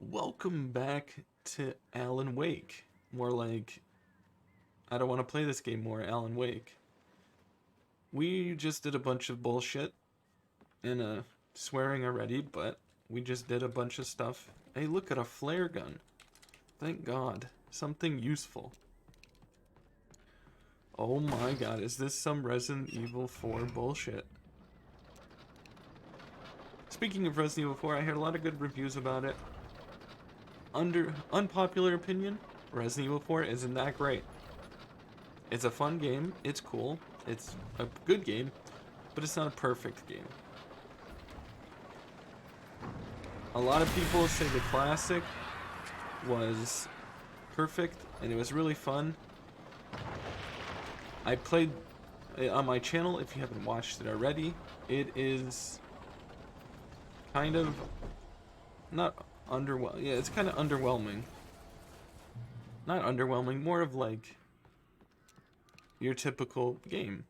Welcome back to Alan Wake. More like, I don't want to play this game more, Alan Wake. We just did a bunch of bullshit and swearing already, but we just did a bunch of stuff. Hey, look at a flare gun. Thank God. Something useful. Oh my god, is this some Resident Evil 4 bullshit? Speaking of Resident Evil 4, I heard a lot of good reviews about it. Unpopular opinion, Resident Evil 4 isn't that great. It's a fun game, it's cool, it's a good game, but it's not a perfect game. A lot of people say the classic was perfect and it was really fun. I played it on my channel. If you haven't watched it already, it is kind of not underwhelming. Yeah, it's kind of underwhelming. Not underwhelming, more of like your typical game.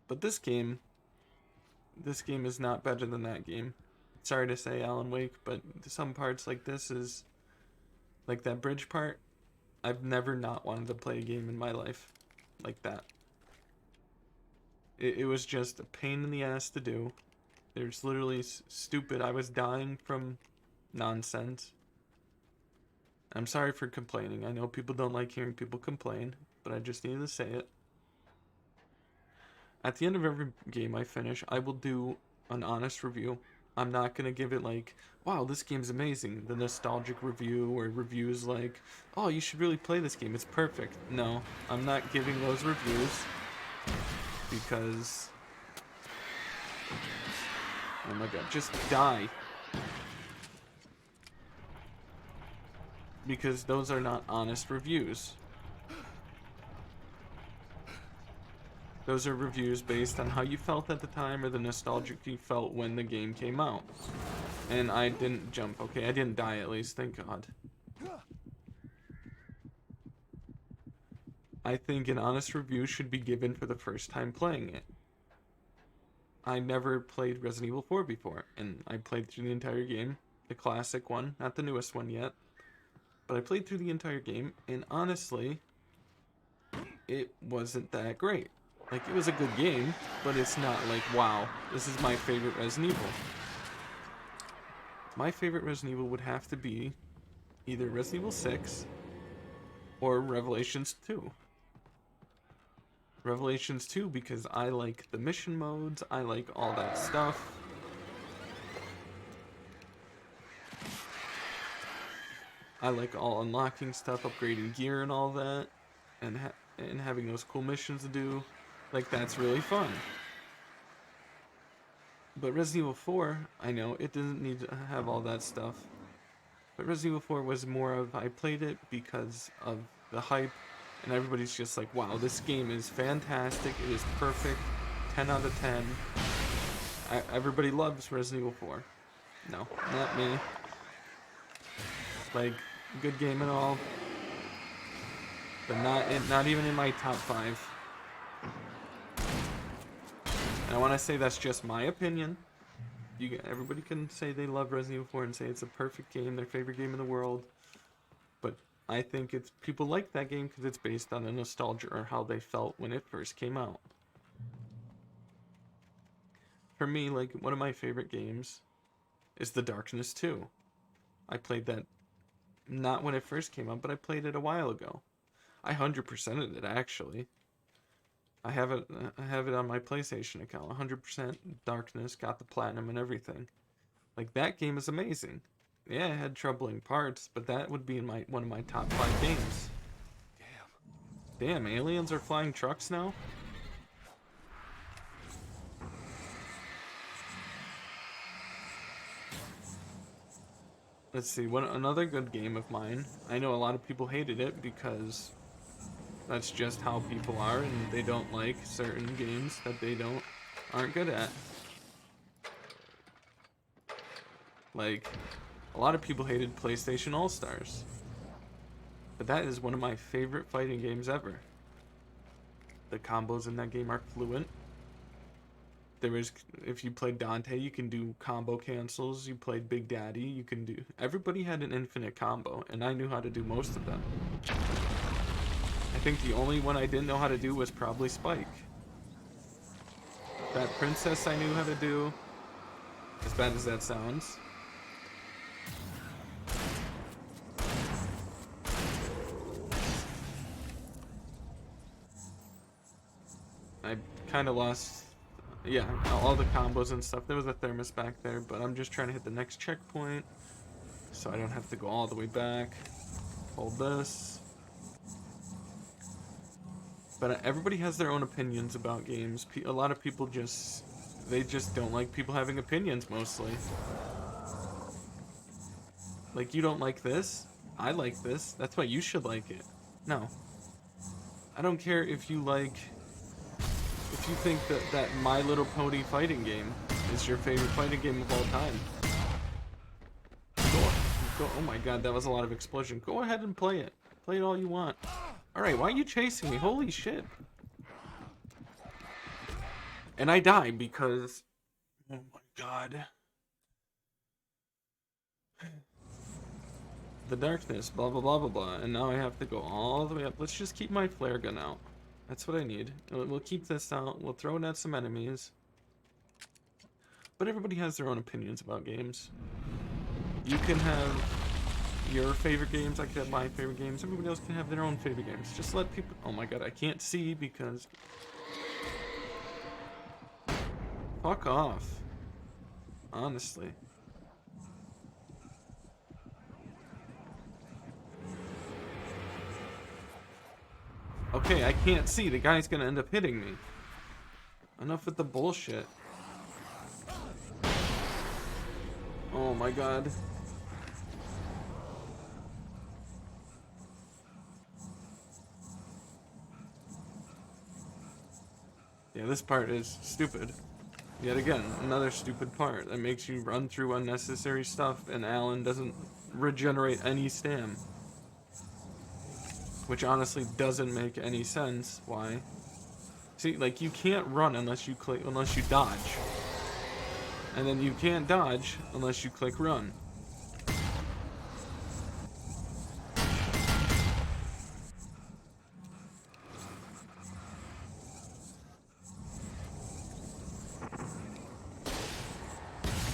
But this game is not better than that game. Sorry to say, Alan Wake, but some parts like this is like that bridge part. I've never not wanted to play a game in my life like that. It was just a pain in the ass to do. There's literally stupid. I was dying from nonsense. I'm sorry for complaining. I know people don't like hearing people complain, but I just needed to say it. At the end of every game I finish, I will do an honest review. I'm not going to give it like, wow, this game's amazing. The nostalgic review or reviews like, oh, you should really play this game. It's perfect. No, I'm not giving those reviews because, oh my god, just die. Because those are not honest reviews. Those are reviews based on how you felt at the time or the nostalgic you felt when the game came out. And I didn't jump, okay? I didn't die at least, thank God. I think an honest review should be given for the first time playing it. I never played Resident Evil 4 before, and I played through the entire game. The classic one, not the newest one yet. But I played through the entire game, and honestly, it wasn't that great. Like, it was a good game, but it's not like, wow, this is my favorite Resident Evil. My favorite Resident Evil would have to be either Resident Evil 6 or Revelations 2. Revelations 2 because I like the mission modes, I like all that stuff. I like all unlocking stuff, upgrading gear and all that, and having those cool missions to do. Like, that's really fun. But Resident Evil 4, I know, it doesn't need to have all that stuff. But Resident Evil 4 was more of, I played it because of the hype, and everybody's just like, wow, this game is fantastic, it is perfect, 10 out of 10. Everybody loves Resident Evil 4. No, not me. Like, good game and all, but not even in my top 5. And I want to say that's just my opinion. Everybody can say they love Resident Evil 4 and say it's a perfect game, their favorite game in the world. But I think it's people like that game because it's based on a nostalgia or how they felt when it first came out. For me, like, one of my favorite games is The Darkness 2. I played that not when it first came out, but I played it a while ago. I 100%ed it actually. I have it on my PlayStation account. 100% Darkness, got the platinum and everything. Like, that game is amazing. Yeah, it had troubling parts, but that would be in one of my top 5 games. Damn, aliens are flying trucks now? Let's see, another good game of mine. I know a lot of people hated it because that's just how people are, and they don't like certain games that they aren't good at. Like, a lot of people hated PlayStation All-Stars. But that is one of my favorite fighting games ever. The combos in that game are fluent. There was, if you played Dante, you can do combo cancels. You played Big Daddy, you can do. Everybody had an infinite combo, and I knew how to do most of them. I think the only one I didn't know how to do was probably Spike. That princess I knew how to do, as bad as that sounds. I kind of lost, yeah, all the combos and stuff. There was a thermos back there, but I'm just trying to hit the next checkpoint, so I don't have to go all the way back. Hold this. But everybody has their own opinions about games. A lot of people they just don't like people having opinions, mostly. Like, you don't like this? I like this. That's why you should like it. No. I don't care if you think that My Little Pony fighting game is your favorite fighting game of all time. Oh my god, that was a lot of explosion. Go ahead and play it. Play it all you want. Alright, why are you chasing me? Holy shit. And I die because... Oh my god. The darkness, blah blah blah blah blah. And now I have to go all the way up. Let's just keep my flare gun out. That's what I need. We'll keep this out. We'll throw it at some enemies. But everybody has their own opinions about games. You can have your favorite games, I can have my favorite games, everybody else can have their own favorite games. Just let people... Oh my god, I can't see because... Fuck off. Honestly. Okay, I can't see. The guy's gonna end up hitting me. Enough with the bullshit. Oh my god. Yeah, this part is stupid. Yet again, another stupid part that makes you run through unnecessary stuff, and Alan doesn't regenerate any stam. Which honestly doesn't make any sense. Why? See, like, you can't run unless you dodge. And then you can't dodge unless you click run.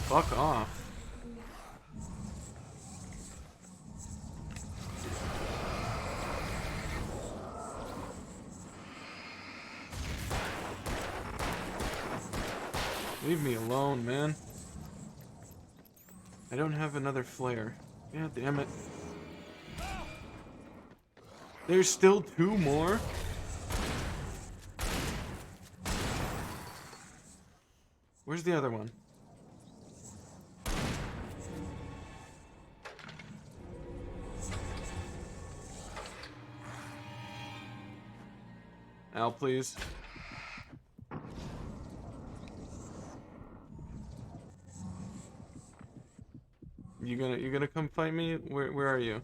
Fuck off. Leave me alone, man. I don't have another flare. Yeah, damn it. There's still 2 more? Where's the other one? Al, please. You gonna come fight me? Where are you?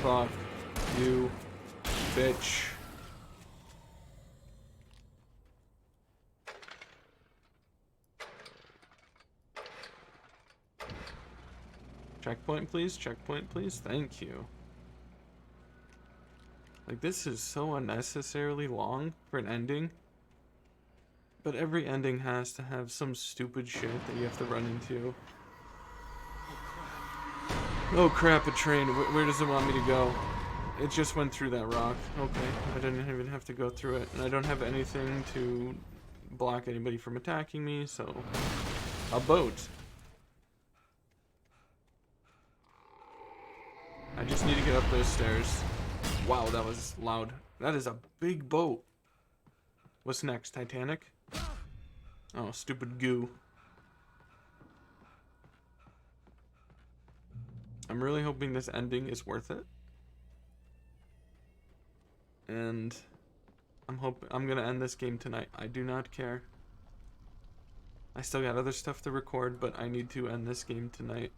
Fuck you, bitch. Checkpoint, please. Checkpoint, please. Thank you. Like, this is so unnecessarily long for an ending. But every ending has to have some stupid shit that you have to run into. Oh crap, a train. Where does it want me to go? It just went through that rock. Okay, I didn't even have to go through it. And I don't have anything to block anybody from attacking me, so... A boat. I just need to get up those stairs. Wow, that was loud. That is a big boat. What's next? Titanic? Oh, stupid goo. I'm really hoping this ending is worth it. And I'm gonna end this game tonight. I do not care. I still got other stuff to record, but I need to end this game tonight.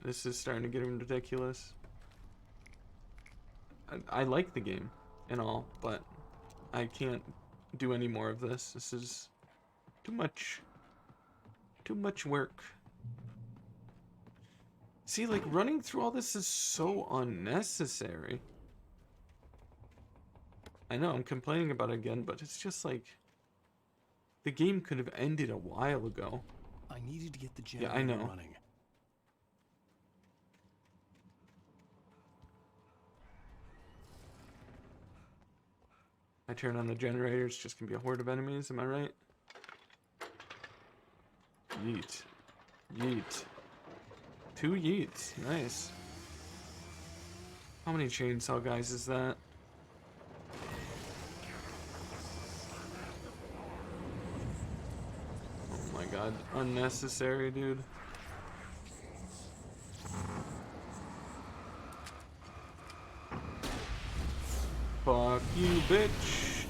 This is starting to get ridiculous. I like the game and all, but I can't do any more of this. This is too much work. See, like, running through all this is so unnecessary. I know I'm complaining about it again, but it's just like the game could have ended a while ago. I needed to get the Yeah, I generator know. running. I turn on the generator, it's just gonna be a horde of enemies, am I right? Yeet. Yeet. 2 yeets. Nice. How many chainsaw guys is that? Oh my god. Unnecessary, dude. Fuck you, bitch.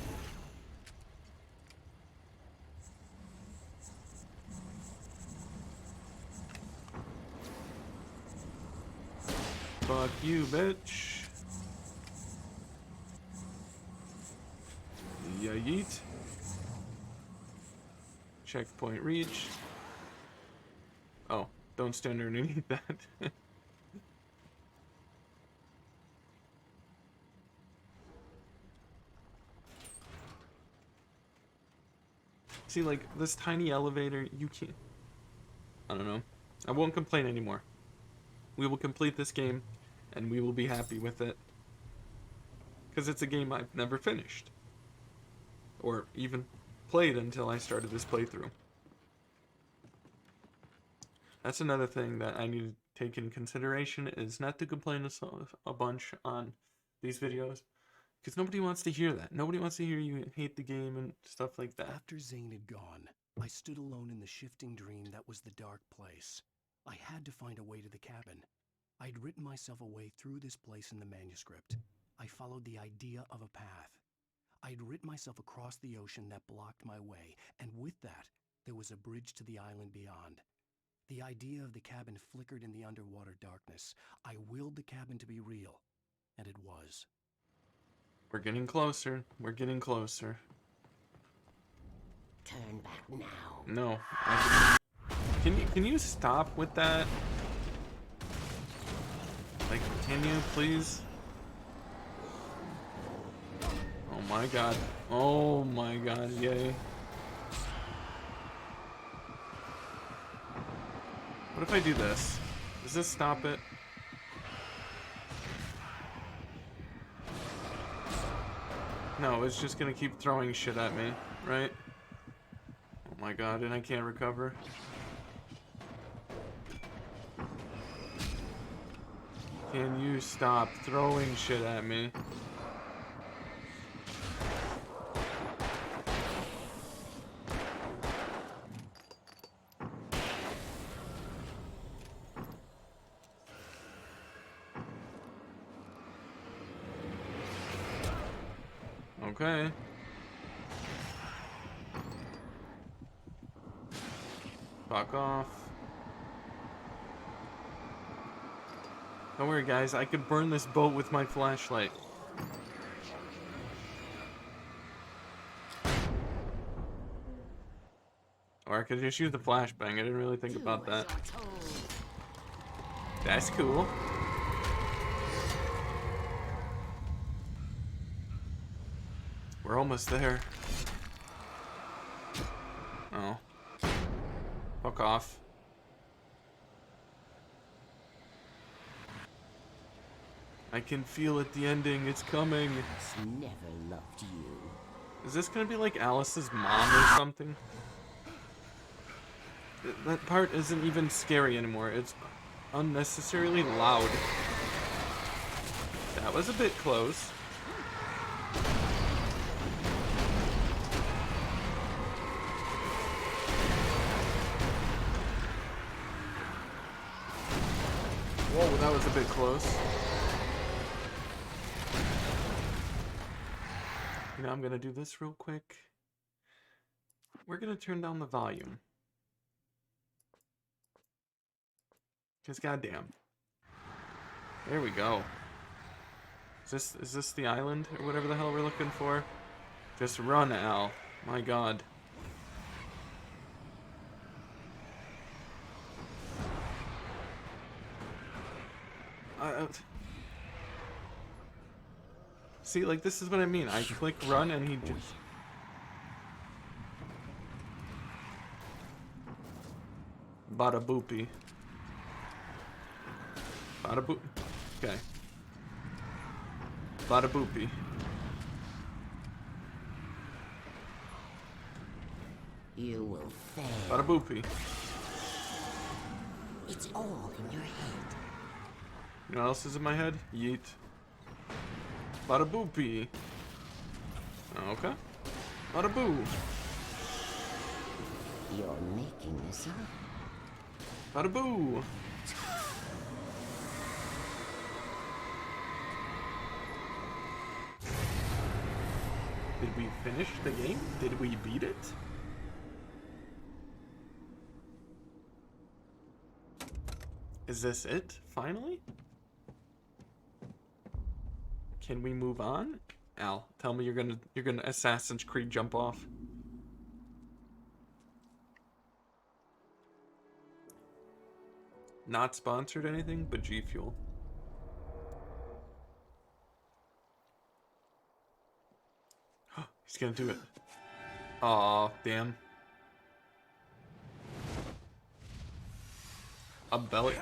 Fuck you, bitch. Yeah, yeet. Checkpoint reach. Oh, don't stand underneath that. See, like, this tiny elevator, you can't... I don't know. I won't complain anymore. We will complete this game, and we will be happy with it. Because it's a game I've never finished. Or even played until I started this playthrough. That's another thing that I need to take in consideration, is not to complain a bunch on these videos. Because nobody wants to hear that. Nobody wants to hear you hate the game and stuff like that. After Zane had gone, I stood alone in the shifting dream that was the dark place. I had to find a way to the cabin. I'd written myself a way through this place in the manuscript. I followed the idea of a path. I'd written myself across the ocean that blocked my way, and with that, there was a bridge to the island beyond. The idea of the cabin flickered in the underwater darkness. I willed the cabin to be real, and it was. We're getting closer. We're getting closer. Turn back now. No. Can you stop with that? Like, can you please? Oh my god. Oh my god, yay. What if I do this? Does this stop it? No, it's just gonna keep throwing shit at me, right? Oh my god, and I can't recover. Can you stop throwing shit at me? Okay. Fuck off. Don't worry, guys. I could burn this boat with my flashlight. Or I could just use the flashbang. I didn't really think about that. That's cool. We're almost there. Oh. Fuck off. I can feel it, the ending. It's coming. Never loved you. Is this gonna be like Alice's mom or something? That part isn't even scary anymore. It's unnecessarily loud. That was a bit close. Whoa, that was a bit close. You know, I'm gonna do this real quick. We're gonna turn down the volume. Because goddamn. There we go. Is this the island or whatever the hell we're looking for? Just run, Al. My God. See, like, this is what I mean. I click run and he just... Bada boopy. Bada boop. Okay. Bada boopy. You will fail. Bada boopy. It's all in your head. You know what else is in my head? Yeet. Bada boopy. Okay. Bada boo. You're making this up. Bada boo. Did we finish the game? Did we beat it? Is this it, finally? Can we move on? Al, tell me you're gonna Assassin's Creed jump off. Not sponsored anything, but G Fuel. He's gonna do it. Aw, damn. A belly.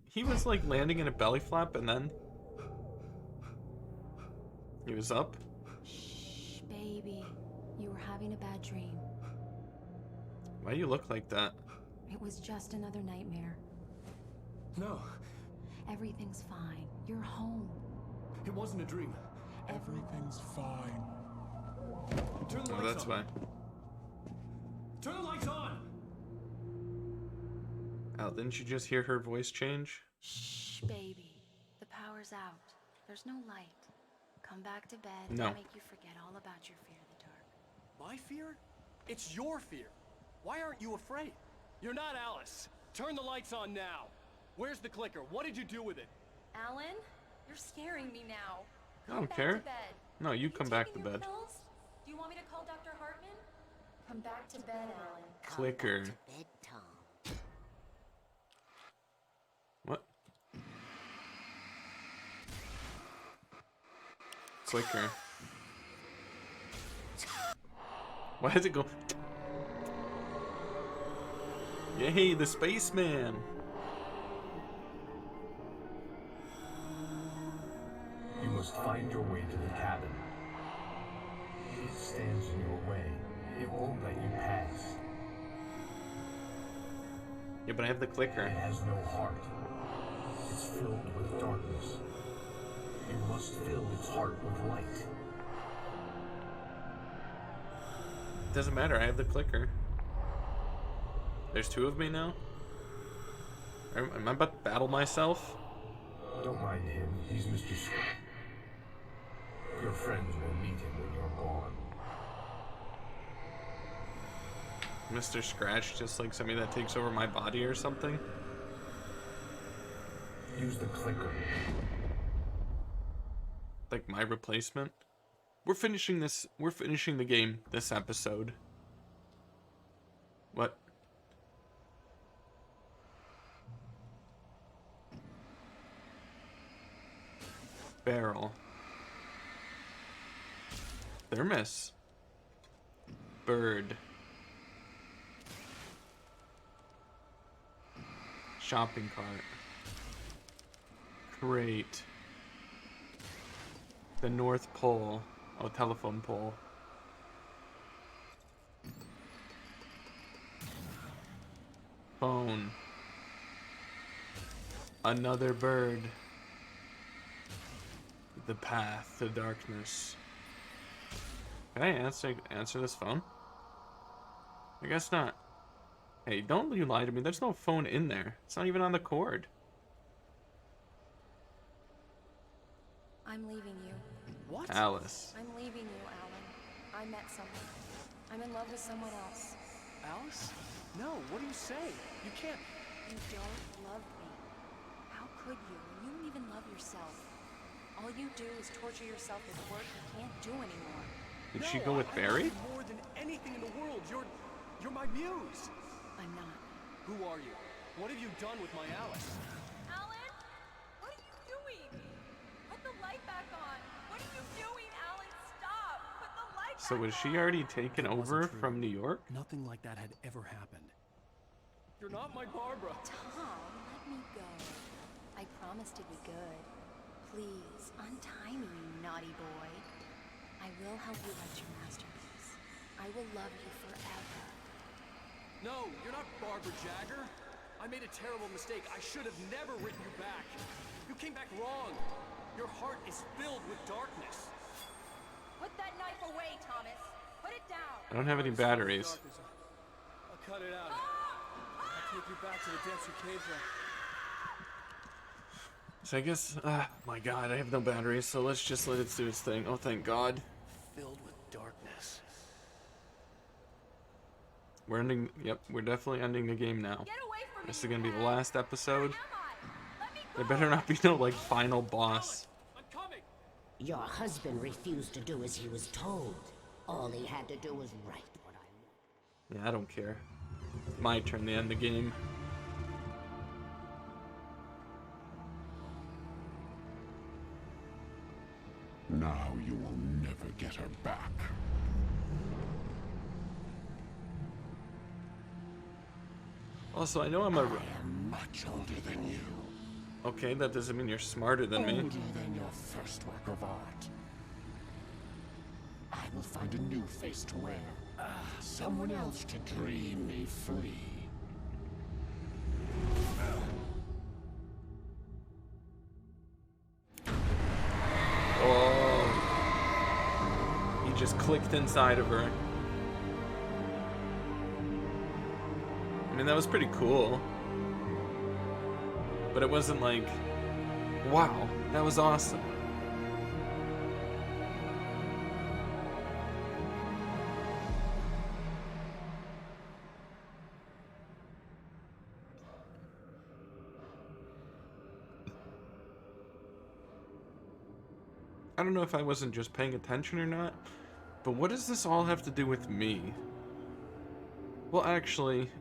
He was like landing in a belly flap and then he was up. Shh, baby. You were having a bad dream. Why do you look like that? It was just another nightmare. No, Everything's fine. You're home. it wasn't a dream. Everything's fine. Turn the Oh, lights that's on. why. Turn the lights on! Al, didn't you just hear her voice change? Shh, baby. The power's out. There's no light. Come back to bed No. and make you forget all about your fear of the dark. My fear? It's your fear. Why aren't you afraid? You're not Alice. Turn the lights on now. Where's the clicker? What did you do with it? Alan, you're scaring me now. I don't Come care. back to bed. No, you come back to taking your bed. pills? Do you want me to call Dr. Hartman? Come back to bed, Alan. Clicker. Come back to bed, Tom. What? Clicker. Why does it go? Yay, the spaceman! You must find your way to the cabin. It stands in your way. It won't let you pass. Yeah, but I have the It clicker. has no heart. It's filled with darkness. You must fill its heart with light. Doesn't matter, I have the clicker. There's two of me now? Am I about to battle myself? Don't mind him. He's Mr. Your friends will meet him when you're gone. Mr. Scratch, just like somebody that takes over my body or something? Use the clicker. Like my replacement? We're finishing the game this episode. What? Barrel. Thermos. Bird. Shopping cart. Crate. The North Pole. Oh, telephone pole. Phone. Another bird. The path to darkness. Can I answer this phone? I guess not. Hey, don't you lie to me. There's no phone in there. It's not even on the cord. I'm leaving you. What? Alice. I'm leaving you, Alan. I met someone. I'm in love with someone else. Alice? No, what do you say? You can't. You don't love me. could you? You don't even love yourself. All you do is torture yourself with work you can't do anymore. Did she go with Barry? I love you more than anything in the world. You're my muse. I'm not. Who are you? What have you done with my Alice? Alan? What are you doing? Put the light back on. What are you doing, Alan? Stop! Put the light So back was she on. already taken It wasn't over true. from New York? Nothing like that had ever happened. You're not my Barbara. Tom, let me go. I promise to be good. Please, untie me, you naughty boy. I will help you write your masterpiece. I will love you forever. No, you're not Barbara Jagger. I made a terrible mistake. I should have never written you back. You came back wrong. Your heart is filled with darkness. Put that knife away, Thomas. Put it down. I don't have any batteries. I'll cut it out. I'll take you back to the depths you came from. So I guess, my god, I have no batteries, so let's just let it do its thing. Oh, thank God. Filled with darkness. We're ending, yep, we're definitely ending the game now. Get away from me. This is gonna be the last episode. Where am I? Let me There go. better not be no, like, final boss. I'm coming. Your husband refused to do as he was told. All he had to do was write what I want. Yeah, I don't care. It's my turn to end the game. Now you will never get her back. Also, I know I'm a... I am much older than you. Okay, that doesn't mean you're smarter than me. Older than your first work of art. I will find a new face to wear. Someone else to dream me free. Oh. He just clicked inside of her. I mean, that was pretty cool. But it wasn't like, wow, that was awesome. I don't know if I wasn't just paying attention or not, but what does this all have to do with me? Well, actually,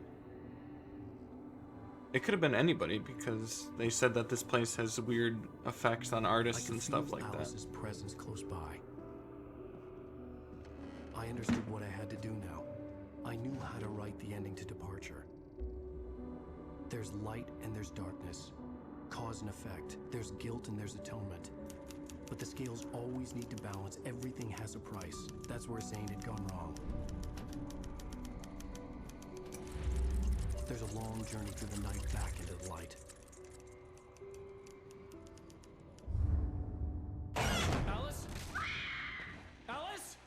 it could have been anybody, because they said that this place has weird effects on artists and stuff like that. Alice's presence close by. I understood what I had to do now. I knew how to write the ending to Departure. There's light and there's darkness. Cause and effect. There's guilt and there's atonement. But the scales always need to balance. Everything has a price. That's where Zane had gone wrong. There's a long journey through the night back into the light. Alice? Alice?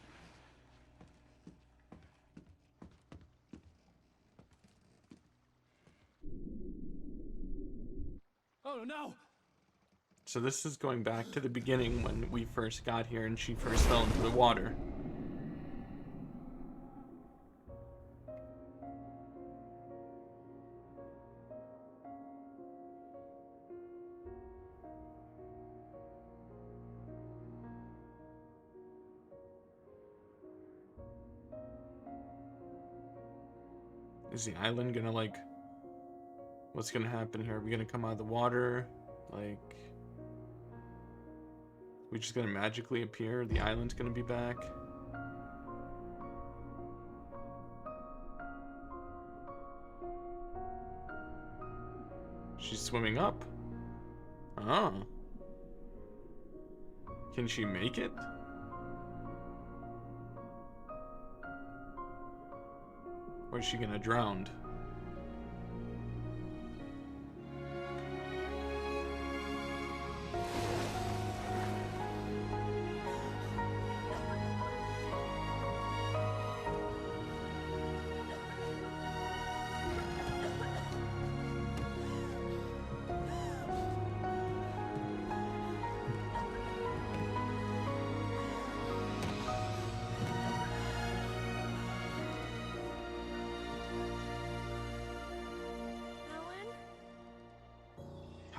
Oh no! So this is going back to the beginning when we first got here and she first fell into the water. Is the island gonna, like, what's gonna happen here? Are we gonna come out of the water? Like, we just gonna magically appear? The island's gonna be back? She's swimming up. Oh. Can she make it? Or is she gonna drown?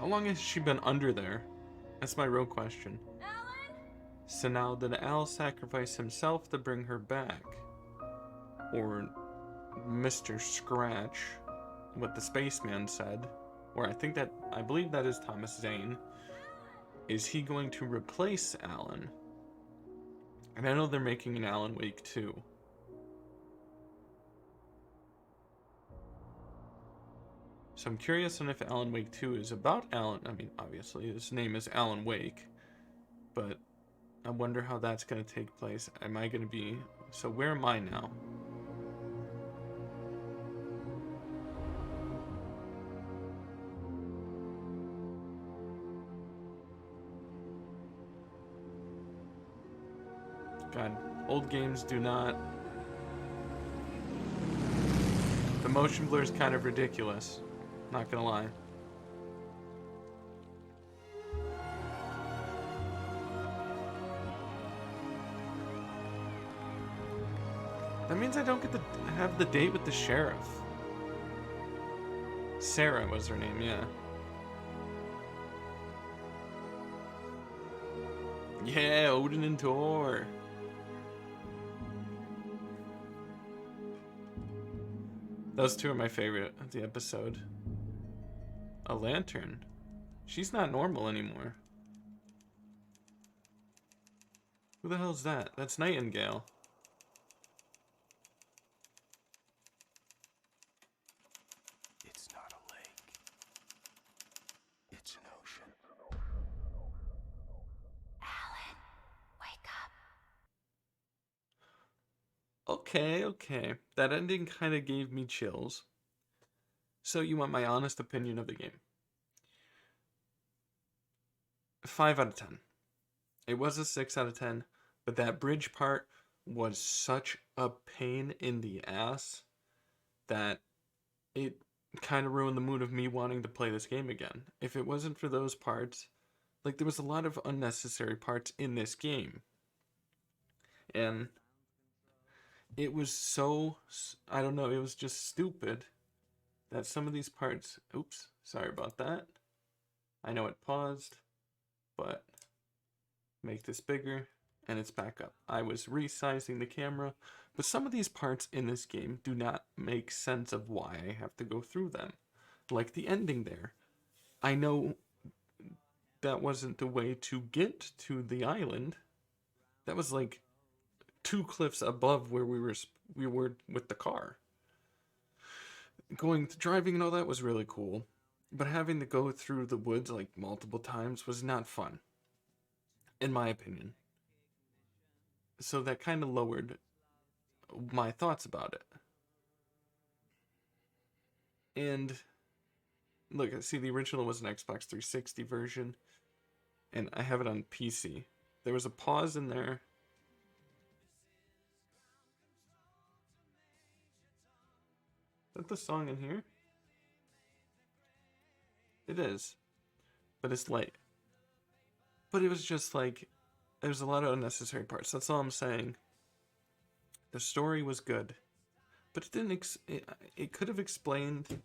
How long has she been under there? That's my real question. So now, did Al sacrifice himself to bring her back? Or Mr. Scratch, what the spaceman said, or I believe that is Thomas Zane, is he going to replace Alan? And I know they're making an Alan Wake 2. So I'm curious on if Alan Wake 2 is about Alan. I mean, obviously, his name is Alan Wake, but I wonder how that's going to take place. Am I going to be... So where am I now? God, old games do not... The motion blur is kind of ridiculous. Not gonna lie. That means I don't get to have the date with the sheriff. Sarah was her name, yeah. Yeah, Odin and Thor. Those two are my favorite of the episode. A lantern? She's not normal anymore. Who the hell's that? That's Nightingale. It's not a lake. It's an ocean. Alan, wake up. Okay. That ending kind of gave me chills. So you want my honest opinion of the game. 5 out of 10. It was a 6 out of 10, but that bridge part was such a pain in the ass that it kind of ruined the mood of me wanting to play this game again. If it wasn't for those parts, like, there was a lot of unnecessary parts in this game. And it was so, I don't know, it was just stupid that some of these parts, oops, sorry about that. I know it paused, but make this bigger, and it's back up. I was resizing the camera, but some of these parts in this game do not make sense of why I have to go through them. Like the ending there. I know that wasn't the way to get to the island. That was like 2 cliffs above where we were with the car. Driving and all that was really cool, but having to go through the woods like multiple times was not fun, in my opinion. So that kind of lowered my thoughts about it. And look, see, the original was an Xbox 360 version, and I have it on PC. There was a pause in there. Is that the song in here? It is. But it's late. But it was just like, there's a lot of unnecessary parts. That's all I'm saying. The story was good. But it didn't, it could have explained,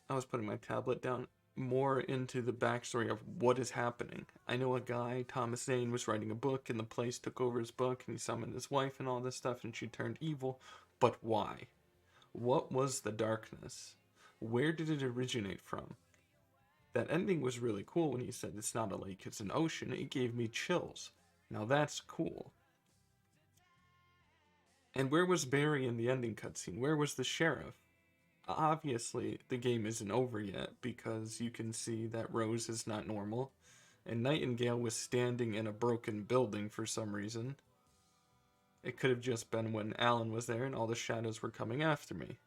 I was putting my tablet down, more into the backstory of what is happening. I know a guy, Thomas Zane, was writing a book, and the place took over his book, and he summoned his wife and all this stuff, and she turned evil. But why? What was the darkness? Where did it originate from? That ending was really cool when he said it's not a lake, it's an ocean. It gave me chills. Now that's cool. And where was Barry in the ending cutscene? Where was the sheriff? Obviously, the game isn't over yet because you can see that Rose is not normal. And Nightingale was standing in a broken building for some reason. It could have just been when Alan was there and all the shadows were coming after me.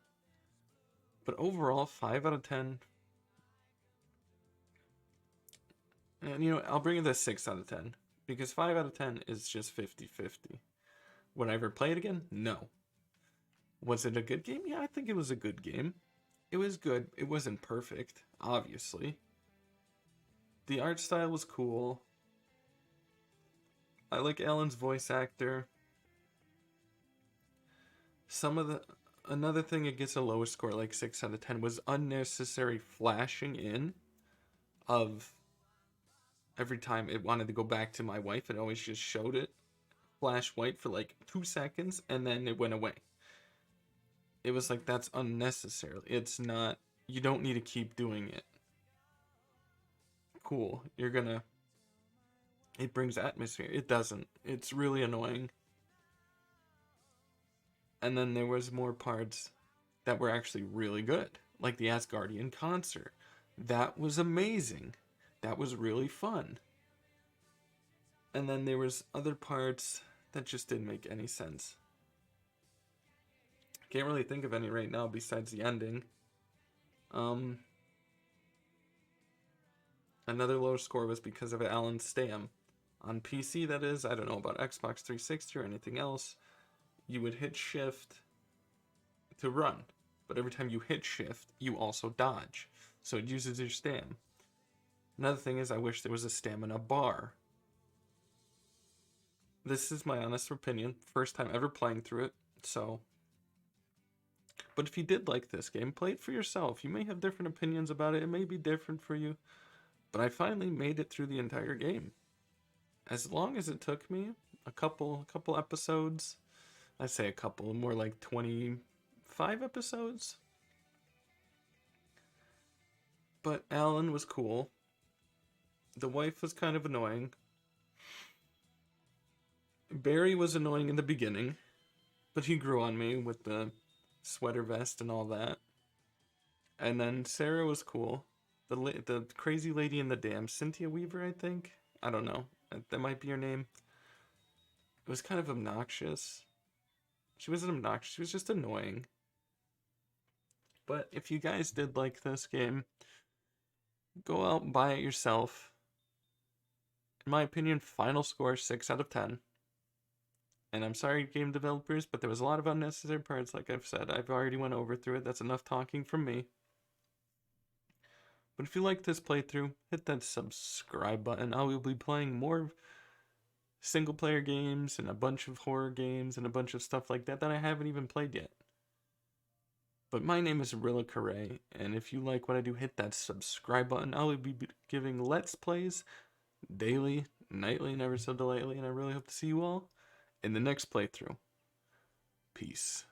But overall, 5 out of 10. And you know, I'll bring it a 6 out of 10. Because 5 out of 10 is just 50-50. Would I ever play it again? No. Was it a good game? Yeah, I think it was a good game. It was good. It wasn't perfect, obviously. The art style was cool. I like Alan's voice actor. Another thing it gets a lower score, like 6 out of 10, was unnecessary flashing in. of every time it wanted to go back to my wife, it always just showed it flash white for like 2 seconds and then it went away. It was like, that's unnecessary. It's not, you don't need to keep doing it. Cool, it brings atmosphere. It doesn't. It's really annoying. And then there was more parts that were actually really good, like the Asgardian concert. That was amazing. That was really fun. And then there was other parts that just didn't make any sense. Can't really think of any right now besides the ending. Another low score was because of Alan Stam. On PC, that is. I don't know about Xbox 360 or anything else. You would hit shift to run, but every time you hit shift, you also dodge. So it uses your stam. Another thing is, I wish there was a stamina bar. This is my honest opinion. First time ever playing through it, so. But if you did like this game, play it for yourself. You may have different opinions about it. It may be different for you. But I finally made it through the entire game. As long as it took me a couple episodes. I say a couple, more like 25 episodes. But Alan was cool. The wife was kind of annoying. Barry was annoying in the beginning, but he grew on me with the sweater vest and all that. And then Sarah was cool. The crazy lady in the dam, Cynthia Weaver, I think. I don't know. That might be her name. It was kind of obnoxious. She wasn't obnoxious. She was just annoying. But if you guys did like this game, go out and buy it yourself. In my opinion, final score 6 out of 10. And I'm sorry, game developers, but there was a lot of unnecessary parts, like I've said. I've already went over through it. That's enough talking from me. But if you like this playthrough, hit that subscribe button. I will be playing more single-player games and a bunch of horror games and a bunch of stuff like that I haven't even played yet. But my name is RillaKurai, and if you like what I do, hit that subscribe button. I will be giving Let's Plays daily, nightly, and ever so delightly, and I really hope to see you all in the next playthrough. Peace.